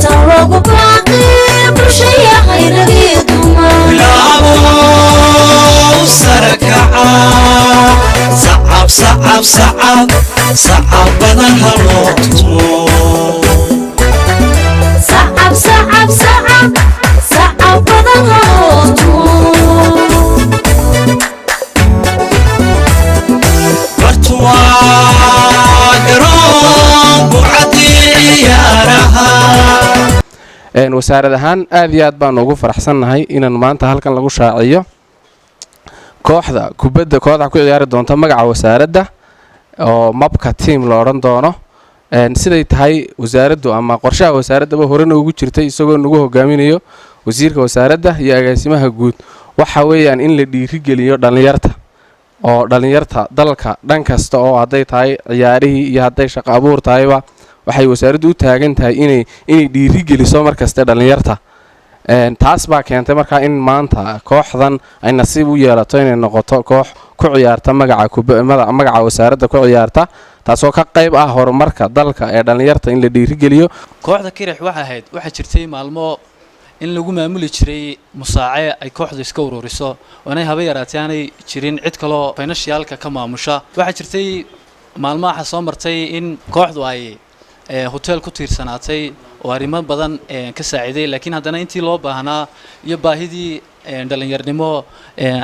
سروق باقي برشيا غير غيدهما لابو سركعا صعب صعب صعب صعب بدن هالوقتمو صعب صعب صعب صعب بدن هالوقتمو wasaarad ahaan aad iyo aad baan ugu faraxsannahay inaan maanta halkan lagu shaaciyo kooxda kubadda ku ciyaari doonta magaca wasaaradda oo mabka team la odhan doono siday tahay wasaaraddu ama qorshaha wasaaraddaba horena ugu jirtay isagoo nagu hogaaminayo wasiirka wasaaradda iyo agaasimaha guud waxa weeyaan in la dhiirigeliyo dhalinyarta oo dhalinyarta dalka dhan kasta oo hadday tahay ciyaarihii iyo hadday shaqo abuur tahayba waxay wasaaraddu u taagan tahay inay dhiirigeliso markasta dhalinyarta taas baa keentay markaa in maanta kooxdan ay nasiib u yeelato inay noqoto koox ku ciyaarta magaca wasaaradda ku ciyaarta taasoo ka qayb ah horumarka dalka ee dhalinyarta in la dhiirigeliyo kooxda kirix waxa jirtay maalmo in lagu maamuli jiray musaace ay kooxdu iska ururiso oo inay haba yaraatay aanay jirin cid kaloo financialka ka maamusha waxa jirtay maalmaha soo martay in kooxdu ay hotel ku tiirsanaatay oo arrimo badan ka saaciday laakiin haddana intii loo baahnaa iyo baahidii dhalinyarnimo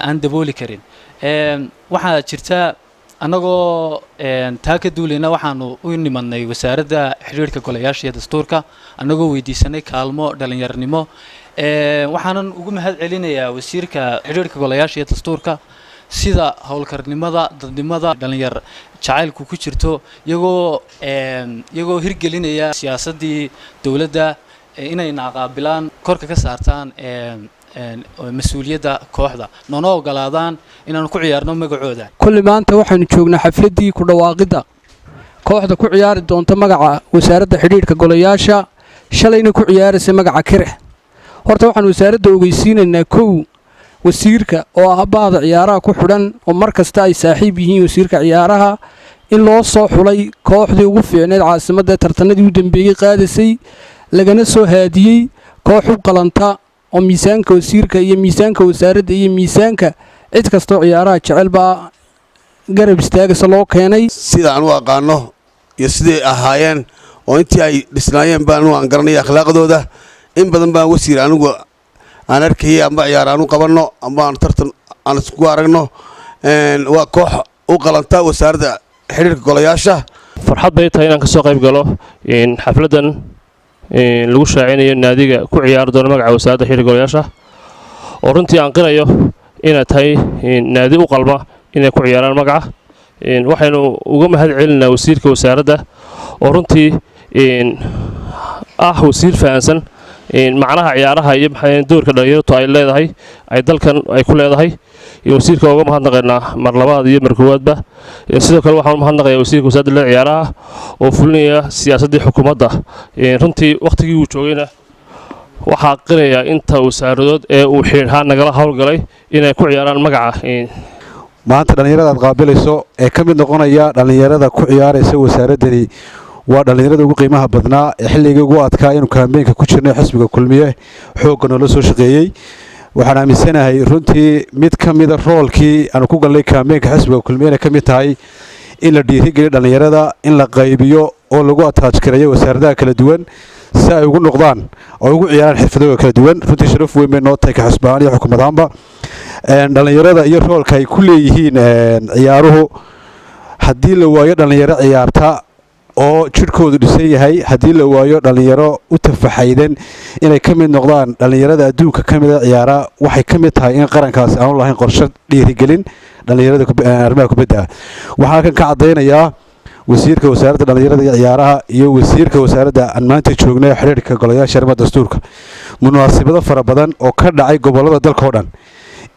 aan dabooli karin waxaa jirta annagoo taa ka duulayna waxaanu u nimadnay wasaaradda xiriirka golayaasha iyo dastuurka annagoo weydiisanay kaalmo dhalinyarnimo waxaanan ugu mahad celinayaa wasiirka xiriirka golayaasha iyo dastuurka sida howlkarnimada dadnimada dhalinyar jacaylku ku jirto iyagoo hirgelinaya siyaasadii dawladda inay naaqaabilaan korka ka saartaan mas-uuliyadda kooxda noona ogolaadaan inaanu ku ciyaarno magacooda kulli maanta waxaanu joognaa xafladii ku dhawaaqidda kooxda ku ciyaari doonta magaca wasaaradda xidhiidhka golayaasha shalayna ku ciyaaraysa magaca kirix horta waxaan wasaaradda ogeysiinaynaa kow wasiirka oo ah bahda ciyaaraha ku xidhan oo mar kasta ay saaxiib yihiin wasiirka ciyaaraha in loo soo xulay kooxdii ugu fiicneed caasimadda tartanadii u dambeeyey qaadisay lagana soo haadiyey koox u qalanta oo miisaanka wasiirka iyo miisaanka wasaaradda iyo miisaanka cid kastoo ciyaaraha jecel baa garab istaagaysa loo keenay sida aan u aqaano iyo siday ahaayeen oo intii ay dhisnaayeen baan aan garanay akhlaaqdooda in badan baan wasiir anigu aan arkayay amba ciyaar aan u qabanno amba aan tartan aan isku aragno waa koox u qalanta wasaaradda xiriirka golayaasha farxad bay tahay inaan ka soo qayb galo xafladan lagu shaacinayo naadiga ku ciyaari doona magaca wasaaradda xiriirka golayaasha oo runtii aan qirayo inay tahay naadi u qalma inay ku ciyaaraan magaca waxaynu uga mahad celinaa wasiirka wasaaradda oo runtii ah wasiir fahansan macnaha ciyaaraha iyo doorka dhalinyartu ay leedahay ay dalkan ay ku leedahay wasiirka uga mahadnaqaynaa mar labaad iyo mar koowaadba sidoo kale waxaan u mahadnaqayaa wasiirka wasaaradda ciyaaraha oo fulinaya siyaasaddii xukuumadda runtii wakhtigii uu joogayna waxaa qirayaa inta wasaaradood ee uu xidhiidhaan nagala howlgalay inay ku ciyaaraan magaca maanta dhallinyarada aad qaabilayso ee ka mid noqonaya dhallinyarada ku ciyaaraysa wasaaraddani waa dhallinyarada ugu qiimaha badnaa ee xilligii ugu adkaa inuu kaambeenka ku jirnay xisbiga kulmiye xoogga noola soo shaqeeyey waxaan aaminsanahay runtii mid ka mida roolkii aanu ku galnay kaambeenka xisbiga kulmiyena ka mid tahay in la dhiirigeliyo dhallinyarada in la qaybiyo oo lagu ataajkareeyo wasaaradaha kala duwan si ay ugu noqdaan oo ugu ciyaaraan xirfadooda kala duwan runtii sharaf weyn bay noo tahay ka xisbaan iyo xukuumadaanba dhallinyarada iyo roolka ay ku leeyihiin ciyaaruhu haddii la waayo dhallinyaro ciyaarta oo jidhkoodu dhisan yahay haddii la waayo dhallinyaro u tafaxaydan inay ka mid noqdaan dhallinyarada adduunka ka mida ciyaara waxay ka mid tahay in qarankaasi aanu lahayn qorshe dhiirigelin dhallinyarada arrimaha kubadda waxaan halkan ka caddaynayaa wasiirka wasaaradda dhallinyarada iyo ciyaaraha iyo wasiirka wasaaradda aan maanta joognay xiriirka golayaasha arrimaha dastuurka munaasabado fara badan oo ka dhacay gobollada dalka oo dhan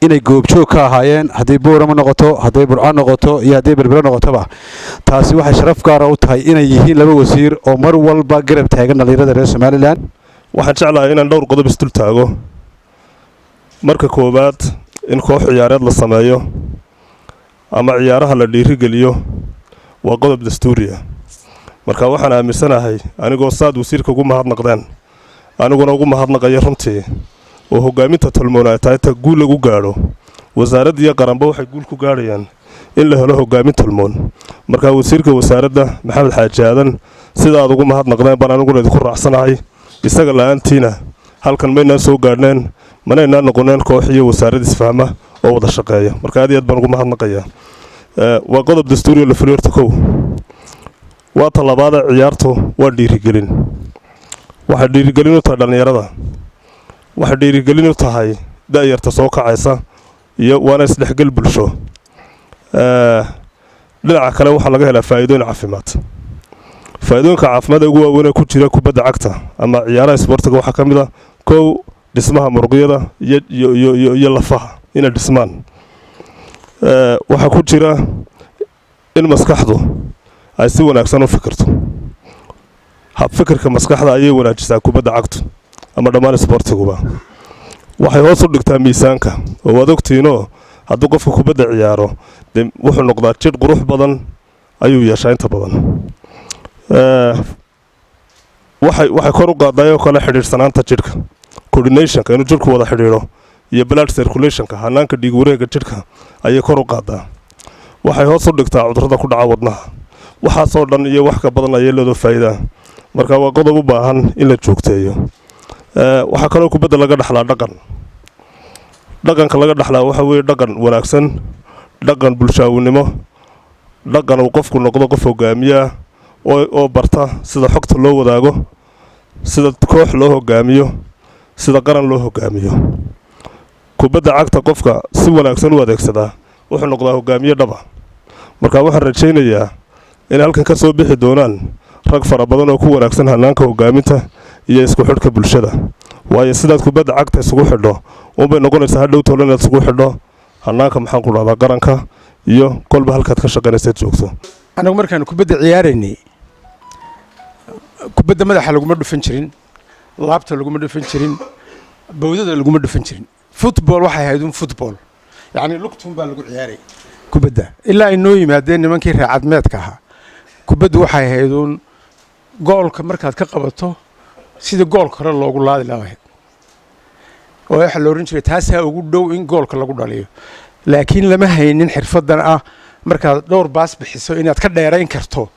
inay goobjoog ka ahaayeen hadday boorama noqoto hadday burco noqoto iyo hadday berbero noqotoba taasi waxay sharaf gaara u tahay inay yihiin laba wasiir oo mar walba garab taagan dhallinyarada reer somalilan waxaan jeclahay inaan dhowr qodob isdul taago marka koowaad in koox ciyaareed la sameeyo ama ciyaaraha la dhiirigeliyo waa qodob dastuuriya marka waxaan aaminsanahay anigoo saad wasiirka ugu mahadnaqdeen aniguna ugu mahadnaqaya runtii oo hogaaminta tolmoon ay tahay ta guul lagu gaadho wasaaradda iyo qaranba waxay guul ku gaadhayaan in la helo hogaamin tolmoon marka wasiirka wasaaradda maxamed xaaji aadan sida aad ugu mahadnaqdeen baan aniguna idinku raacsanahay isaga la'aantiina halkan maynaan soo gaadhneen manaynaan noqoneen koox iyo wasaarad isfahma oo wada shaqeeya marka aad iyo aad baan ugu mahadnaqayaa waa qodob dastuuri la fuliyo horta kow waa talabaada ciyaartu waa dhiirigelin waxay dhiirigelin u tahay dhallinyarada waxay dhiirigelin u tahay da'yarta soo kacaysa iyo waana isdhexgal bulsho dhinaca kale waxaa laga helaa faa'iidooyin caafimaad faa'iidooyinka caafimaad ee ugu waaweyn ee ku jira kubadda cagta ama ciyaaraha isboortiga waxaa ka mid ah kow dhismaha muruqyada iyo lafaha inay dhismaan waxaa ku jira in maskaxdu ay si wanaagsan u fikirto habfikirka maskaxda ayay wanaajisaa kubadda cagtu ama dhammaan isboortiguba waxay hoos u dhigtaa miisaanka oo waad ogtiinoo hadduu qofka kubadda ciyaaro dee wuxuu noqdaa jidh qurux badan ayuu yeeshaa inta badan waxay kor u qaadayoo kale xidhiidhsanaanta jidhka coordinationka inuu jidhku wada xidhiidho iyo blood circulationka hanaanka dhiig wareega jidhka ayay kor u qaadaa waxay hoos u dhigtaa cudurrada ku dhaca wadnaha waxaasoo dhan iyo wax ka badan ayay leedoo faa'iidaa marka waa qodob u baahan in la joogteeyo waxaa kaloo kubadda laga dhaxlaa dhaqanka laga dhaxlaa waxa weeye dhaqan wanaagsan dhaqan bulshaawnimo dhaqan uu qofku noqdo qof hogaamiyaa oo barta sida xogta loo wadaago sida koox loo hogaamiyo sida qaran loo hogaamiyo kubadda cagta qofka si wanaagsan u adeegsadaa wuxuu noqdaa hogaamiye dhaba marka waxaan rajaynayaa in halkan ka soo bixi doonaan rag fara badan oo ku wanaagsan hanaanka hogaaminta iyo isku xidhka bulshada waayo sidaad kubadda cagta isugu xidho unbay noqonaysaa hadhow toola inaad isugu xidho hanaanka maxaan ku dhahdaa qaranka iyo kolba halkaad ka shaqaynaysaad joogto anagu markaan kubadda ciyaaraynay kubadda madaxa laguma dhufan jirin laabta laguma dhufan jirin bawdada laguma dhufan jirin football waxay ahayd un football yacni lugtun baa lagu ciyaaray kubadda ilaa ay noo yimaadeen nimankii reecadmeedka ahaa kubaddu waxay ahayd un goolka markaad ka qabato sida goolka hore loogu laadi lahayd oo waxa la oran jiray taasaa ugu dhow in goolka lagu dhaliyo laakiin lama haynin xirfadan ah markaad dhowr baas bixiso inaad ka dheerayn karto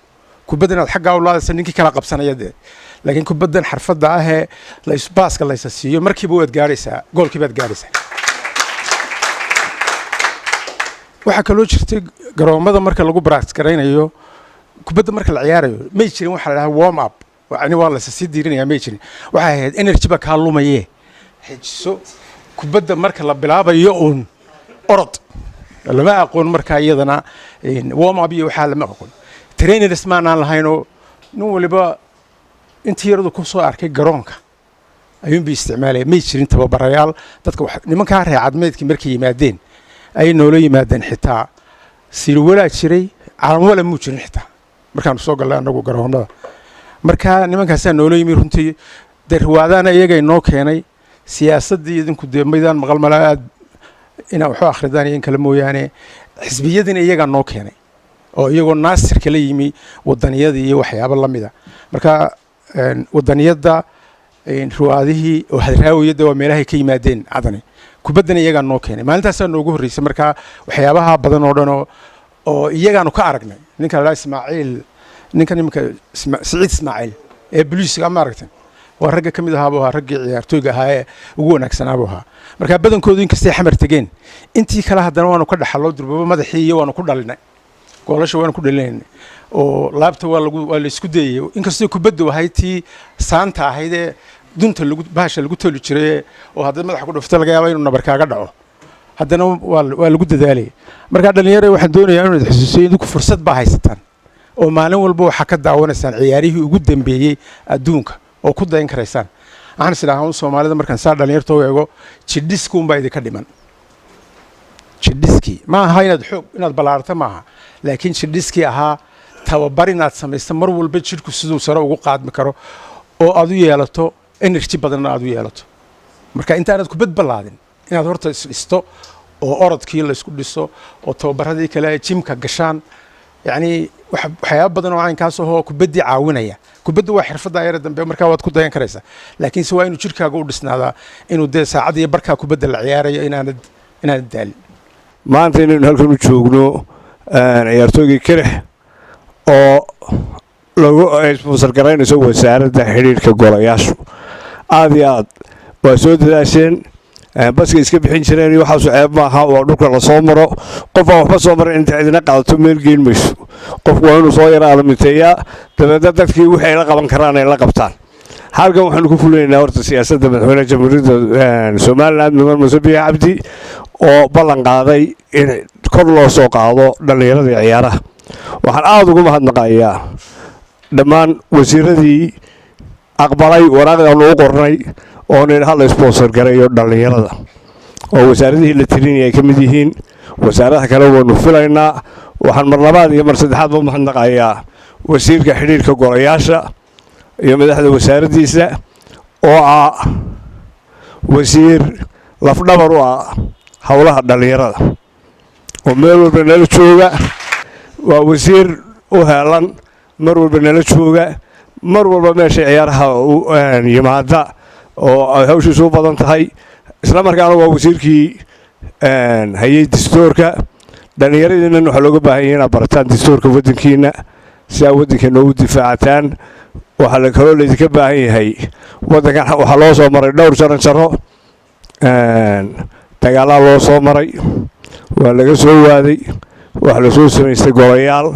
kubadda inaad xaggaa u laadaysa ninkii kala qabsanaya dee laakiin kubaddan xirfadda ah ee baaska laysa siiyo markiiba waad gaadhaysaa goolkii baad gaadhaysaa waxaa kaloo jirtay garoommada marka lagu baraaks garaynayo kubadda marka la ciyaarayo may jirin waxaa la dhahaa warm up yani waa laysa sii diirinayaa may jirin waxay ahayd energy ba kaa lumayee xejiso kubadda marka la bilaabayo uun orod lama aqoon markaa iyadana warm up iyo waxaa lama aqoon trainers maanaan lahaynoo nin waliba intii yaradu ku soo arkay garoonka ayuunbay isticmaalaya may jirin tababarayaal dadka nimankaa reecadmeedkii markay yimaadeen ayay noola yimaadeen xitaa sirwalaa jiray calanwala muu jirin xitaa markaanu soo gallay annagu garoonnada markaa nimankaasaa noola yimi runtii dee riwaadaana iyagay noo keenay siyaasaddii idinku dee maydaan maqal malaa aad inaa waxu akhridaan iyo in kale mooyaane xisbiyadiina iyagaa noo keenay oo iyagoo naasirka la yimi wadaniyadii iyo waxyaabo la mida marka wadaniyadda riwaadihii oo hadraawiyadda waa meelahay ka yimaadeen cadani kubaddana iyagaa noo keenay maalintaasaa noogu horreysay marka waxyaabaha badan oo dhan oo iyagaanu ka aragnay ninka la ismaaciil ninkan iminka siciid ismaaciil ee boliiska ma aragtay waa ragga ka mid ahaa buu ahaa raggii ciyaartooyga ahaa ee ugu wanaagsanaa buu ahaa marka badankoodu inkastay xamar tegeen intii kale haddana waanu ka dhaxaloo durbaba madaxii iyo waanu ku dhalinay goolasha waanu ku dhalinaynay oo laabta waa la isku dayay inkastoo kubaddu ahayd tii saanta ahayd ee dunta bahasha lagu toli jiray oo haddii madaxa ku dhufto laga yaaba inuu nabar kaaga dhaco haddana waa lagu dadaalayay markaa dhallinyaro waxaan doonayaa inuu xusuusiyo idinku fursad baa haysataan oo maalin walba waxaa ka daawanaysaan ciyaarihii ugu dambeeyey adduunka oo ku dayan karaysaan waxaan is idhahaa soomaalida markaan saa dhallinyarta u eego jidhiski unbaa idinka dhiman jidhiskii ma aha inaad ballaarata maaha laakiin jidhiskii ahaa tababar inaad samaysta mar walba jidhku siduu sare ugu qaadmi karo oo aad u yeelato energy badanna aad u yeelato marka intaanad kubad ballaadin inaad horta isdhisto oo orodkii la isku dhiso oo tababaradii kale ay jimka gashaan yacni waxyaaba badan oo caynkaas ahoo kubaddii caawinaya kubaddu waa xirfadda yara dambe markaa waad ku dayan karaysaa laakiinse waa inuu jirkaaga u dhisnaadaa inuu dee saacad iyo barkaa kubadda la ciyaarayo inaanad daalin maanta inaynu halkan u joogno ciyaartooygii kirix oo lagu sponsor garaynayso wasaaradda xidhiidhka golayaashu aad iyo aad waa soo dadaasheen baska iska bixin jireen iyo waxaasu ceeb maaha waa dhulka lasoo maro qofaan waxba soo marin inta cidina qaadato meel geyn mayso qofku waa inuu soo yara alamiteeyaa dabeedna dadkii wixii ay la qaban karaan ay la qabtaan halkan waxaanu ku fulinaynaa horta siyaasadda madaxweynaha jamhuuriyadda somalilan mudane muuse biixi cabdi oo ballan qaaday in kor loo soo qaado dhallinyarada iyo ciyaaraha waxaan aada ugu mahadnaqayaa dhammaan wasiiradii aqbalay waraaqdaanu u qornay oo nin hal sponsor gareeyo dhallinyarada oo wasaaradihii la tirinaya ay ka mid yihiin wasaaradaha kale waynu filaynaa waxaan mar labaad iyo mar saddexaadba u mahadnaqayaa wasiirka xidhiidhka golayaasha iyo madaxda wasaaraddiisa oo ah wasiir lafdhabar u ah howlaha dhallinyarada oo meel walba nala jooga waa wasiir u heelan mar walba nala jooga mar walba meesha ciyaaraha yimaada oo ay hawshiisu u badan tahay isla markaana waa wasiirkii hayay dastuurka dhallinyaradiinnan waxaa looga baahan yahay inaad barataan dastuurka waddankiina si aad waddankeena ugu difaacataan waxaa la kaloo laydinka baahan yahay waddankan waxaa loo soo maray dhowr jaranjaro dagaalaa loo soo maray waa laga soo waaday waxaa la soo samaystay golayaal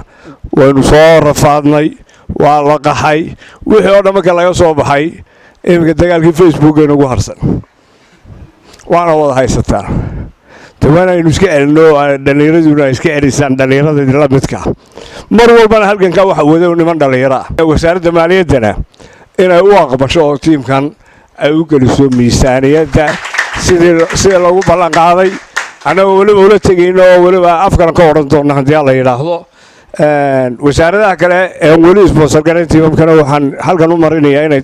waynu soo rafaadnay waa la qaxay wixii oo dhan marka laga soo baxay iminka dagaalkii facebookaynu ugu harsan waana wada haysataa dawaan aynu iska celinno dhallinyaraduna iska celisaan dhallinyaradii la midka mar walbana halkanka waxa wada niman dhallinyaro ah wasaaradda maaliyaddana inay u aqbasho oo tiimkan ay u geliso miisaaniyadda sidii lagu ballan qaaday annagoo weliba ula tegayno oo weliba afkana ka odhan doonna haddii la yidhaahdo wasaaradaha kale ee weli sponsor gareyn tiimamkana waxaan halkan u marinayaa inay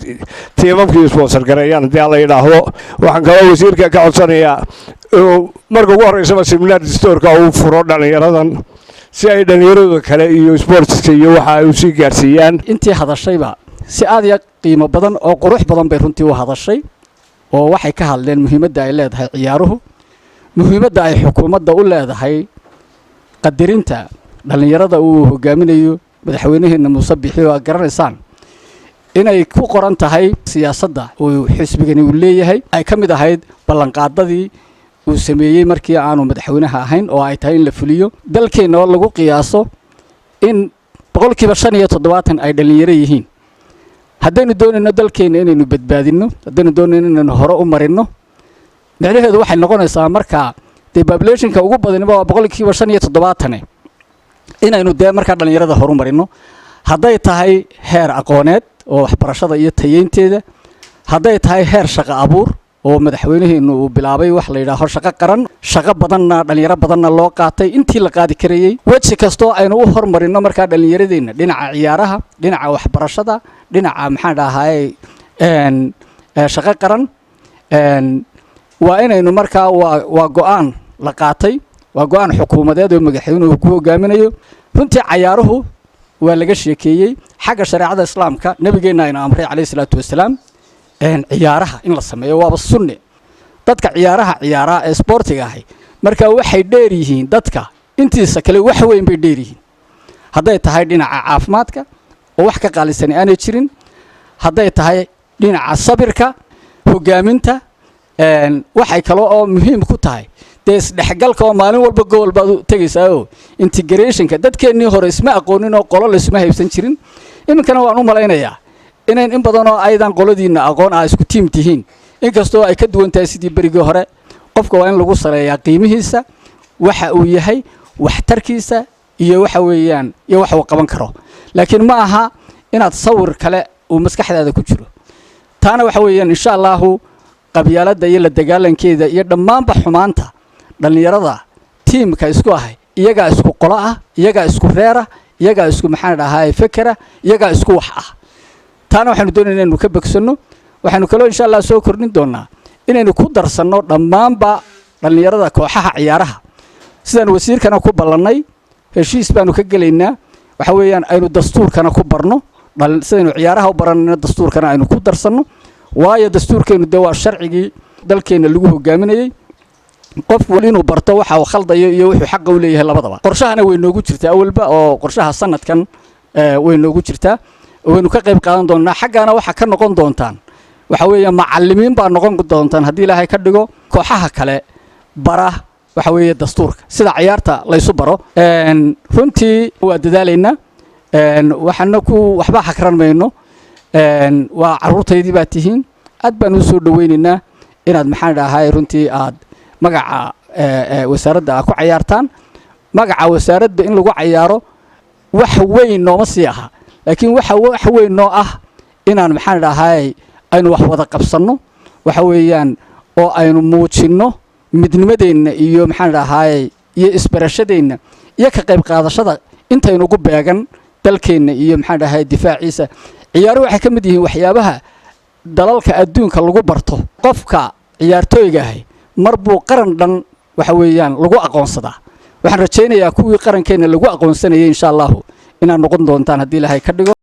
tiimamkii sponsor gareeyaan haddii la yidhaahdo waxaan kaloo wasiirka ka codsanayaa inuu marka ugu horreysaba seminaar dastuurka uu furo dhallinyaradan si ay dhallinyaradooda kale iyo sportska iyo waxa ay u sii gaarsiiyaan intii hadashayba si aad iyo qiimo badan oo qurux badan bay runtii u hadashay oo waxay ka hadleen muhiimadda ay leedahay ciyaaruhu muhiimadda ay xukuumadda u leedahay qadirinta dhallinyarada uu hogaaminayo madaxweynaheena muuse biixi oo aad garanaysaan inay ku qoran tahay siyaasadda uu xisbigani uu leeyahay ay ka mid ahayd ballanqaadadii uu sameeyey markii aanu madaxweynaha ahayn oo ay tahay in la fuliyo dalkeenna oo lagu qiyaaso in 75% ay dhallinyaro yihiin haddaynu doonayno dalkeenna inaynu badbaadinno haddaynu doonayno inaynu hore u marinno micnaheedu waxay noqonaysaa markaa dee populationka ugu badaniba waa 75% inaynu dee markaa dhallinyarada horumarino hadday tahay heer aqooneed oo waxbarashada iyo tayeynteeda hadday tahay heer shaqo abuur oo madaxweynaheenu uu bilaabay wax la yidhaaho shaqo qaran shaqo badanna dhallinyaro badanna loo qaatay intii la qaadi karayey weji kastoo aynu u horumarino markaa dhallinyaradeenna dhinaca ciyaaraha dhinaca waxbarashada dhinaca maxaan dhahaye shaqo qaran waa inaynu markaa waa go-aan la qaatay waa go-aan xukuumadeed oo madaxweynuhu ku hogaaminayo runtii cayaaruhu waa laga sheekeeyey xagga shareecada islaamka nabigeenna aynu amray calayhi salaatu wasalaam ciyaaraha in la sameeyo waaba sunne dadka ciyaaraha ee sportiga ahi marka waxay dheer yihiin dadka intiisa kale wax weyn bay dheer yihiin hadday tahay dhinaca caafimaadka oo wax ka qaalisan aanay jirin hadday tahay dhinaca sabirka hogaaminta waxay kale oo muhiim ku tahay dee isdhexgalka oo maalin walba gobol baad u tegaysaao integrationka dadkeennii hore isma aqoonin oo qolo laysma haybsan jirin iminkana waan u malaynayaa inayn in badan oo aydan qoladiinna aqoon ah isku tiim tihiin inkastoo ay ka duwan tahay sidii berigii hore qofka waa in lagu saleeyaa qiimihiisa waxa uu yahay waxtarkiisa iyo waxa weeyaan iyo wax uu qaban karo laakiin ma aha inaad sawir kale uu maskaxdaada ku jiro taana waxa weeyaan insha allahu qabyaaladda iyo la dagaalankeeda iyo dhammaanba xumaanta dhallinyarada tiimka isku ahay iyagaa isku qolo ah iyagaa isku reera iyagaa isku maxaan dhahaye fekera iyagaa isku wax ah taana waxaanu doonayna inaynu ka begsanno waxaanu kaloo insha allah soo kordhin doonaa inaynu ku darsanno dhammaanba dhallinyarada kooxaha ciyaaraha sidaan wasiirkana ku ballannay heshiis baanu ka gelaynaa waxa weeyaan aynu dastuurkana ku barno sidaynu ciyaaraha u baranayna dastuurkana aynu ku darsanno waayo dastuurkeenu dee waa sharcigii dalkeenna lagu hogaaminayey qof wal inuu barto waxa uu khaldayo iyo wuxuu xaq u leeyahay labadaba qorshahana way noogu jirtaa awalba oo qorshaha sanadkan way noogu jirtaa waynu ka qayb qaadan doonaa xaggaana waxa ka noqon doontaan waxa weeye macallimiin baa noqon doontaan haddii ilaahay ka dhigo kooxaha kale bara waxa weeye dastuurka sida ciyaarta laysu baro runtii waa dadaalaynaa waxaana ku waxba xakran mayno waa carruurtaydii baa tihiin aad baan u soo dhawaynaynaa inaad maxaan dhahay runtii aad magaca wasaaradda aad ku cayaartaan magaca wasaaradda in lagu cayaaro wax weyn nooma sii aha laakiin wax weyn noo ah inaan maxaan dhahay aynu wax wada qabsanno waxa weeyaan oo aynu muujinno midnimadeenna iyo maxaan dhahay iyo isbarashadeenna iyo ka qayb qaadashada intaynu ugu beegan dalkeenna iyo maxaan dhahay difaaciisa ciyaaruhu waxay ka mid yihiin waxyaabaha dalalka adduunka lagu barto qofka ciyaartooyga ahi mar buu qaran dhan waxa weeyaan lagu aqoonsadaa waxaan rajaynayaa kuwii qarankeenna lagu aqoonsanayay insha allahu inaad noqon doontaan haddii ilaahay ka dhigo